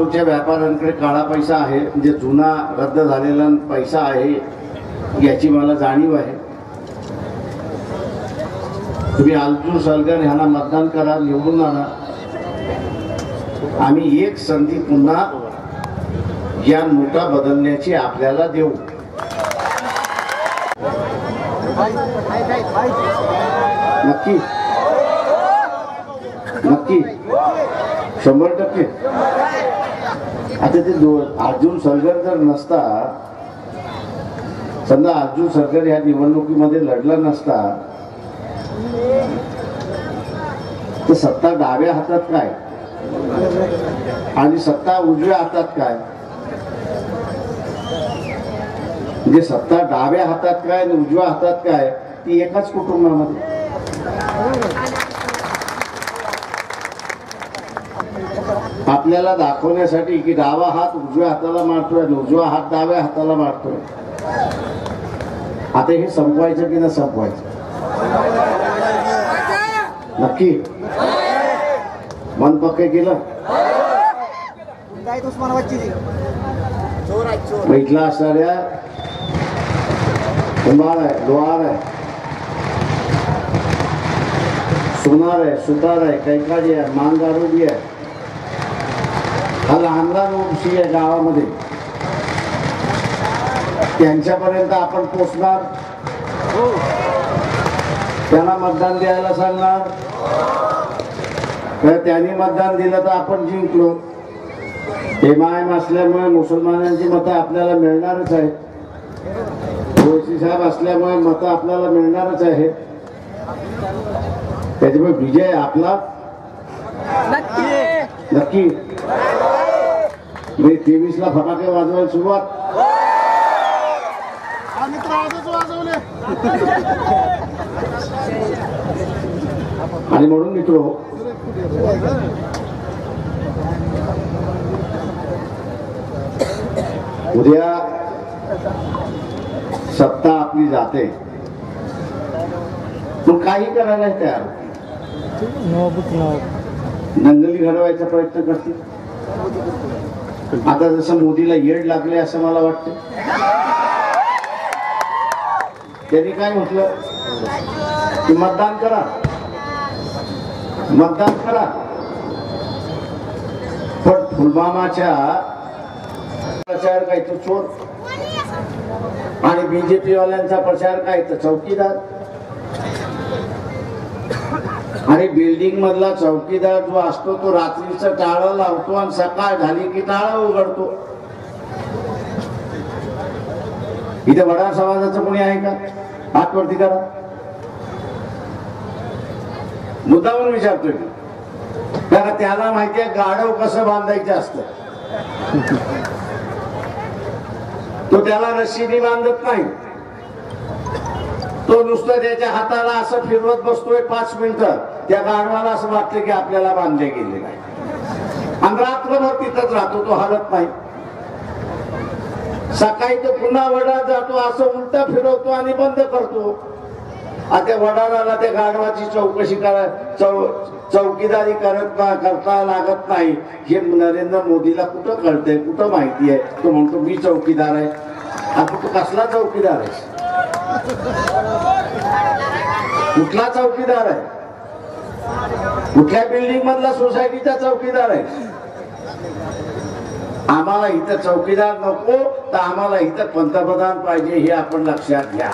लातूरच्या व्यापाऱ्यांकडे काळा पैसा आहे, म्हणजे जुना रद्द झालेला पैसा आहे याची मला जाणीव आहे. तुम्ही अर्जुन सलगर यांना मतदान करा, निवडून आणा. आम्ही एक संधी पुन्हा या नोटा बदलण्याची आपल्याला देऊ. नक्की नक्की 100%. आता ते अर्जुन सलगर जर नसता, समजा अर्जुन सलगर या निवडणुकीमध्ये लढला नसता तर सत्ता डाव्या हातात काय आणि सत्ता उजव्या हातात काय, म्हणजे सत्ता डाव्या हातात काय आणि उजव्या हातात काय ती एकाच कुटुंबामध्ये. आपल्याला दाखवण्यासाठी की डावा हात उजव्या हाताला मारतोय आणि उजवा हात डाव्या हाताला मारतोय. आता हे संपवायचं की न संपवायचं? नक्की मन पक्के केलं. इथला असणाऱ्या कुंभार आहे, लोहार आहे, सोनार आहे, सुतार आहे, कैकाडी आहे, मानगारुडी आहे, हा लहान लहान वंशी आहे गावामध्ये, त्यांच्यापर्यंत आपण पोचणार, त्यांना मतदान द्यायला सांगणार. तर त्यांनी मतदान दिलं तर आपण जिंकलो. एमआयएम असल्यामुळे मुसलमानांची मतं आपल्याला मिळणारच आहे, ओवैसी साहेब असल्यामुळे मतं आपल्याला मिळणारच आहे. त्याच्यामुळे विजय आपला नक्की. 23ला फटाके वाजवायला सुरुवात. आणि म्हणून मित्रो, उद्या सत्ता आपली जाते पण काही करायला तयार, दंगली घडवायचा प्रयत्न करतील. आता जसं मोदीला येड लागले असं मला वाटतं. त्यांनी काय म्हटलं की मतदान करा, मतदान करा, पण पुलवामाच्या प्रचार काय तो चोर आणि बीजेपी वाल्यांचा प्रचार काय तर चौकीदार. आणि बिल्डिंग मधला चौकीदार जो असतो तो रात्रीचं टाळं लावतो आणि सकाळ झाली की टाळं उघडतो. इथे वडार समाजाचं कोणी आहे का? हातवरती करा. मुद्दामून विचारतोय कारण त्याला माहितीये गाढव कसं बांधायचं असतं. तो त्याला रस्सीने बांधत नाही, तो नुसतं त्याच्या हाताला असं फिरवत बसतोय 5 मिनिटं. त्या गाढवाला असं वाटतं की आपल्याला बांधले गेले नाही आणि रात्रभर तिथंच राहतो, तो हलत नाही. सकाळी तो पुन्हा वडार जातो, असं उलटा फिरवतो आणि बंद करतो. आता वडाराला त्या गाढवाची चौकशी चौकीदारी करता लागत नाही. हे नरेंद्र मोदीला कुठं कळतंय, कुठं माहिती आहे? तो म्हणतो मी चौकीदार आहे. आता तू कसला चौकीदार आहे? कुठला चौकीदार आहे? कुठल्या बिल्डिंग मधला सोसायटीचा चौकीदार आहे? आम्हाला इथं चौकीदार नको तर आम्हाला इथं पंतप्रधान पाहिजे हे आपण लक्षात घ्या.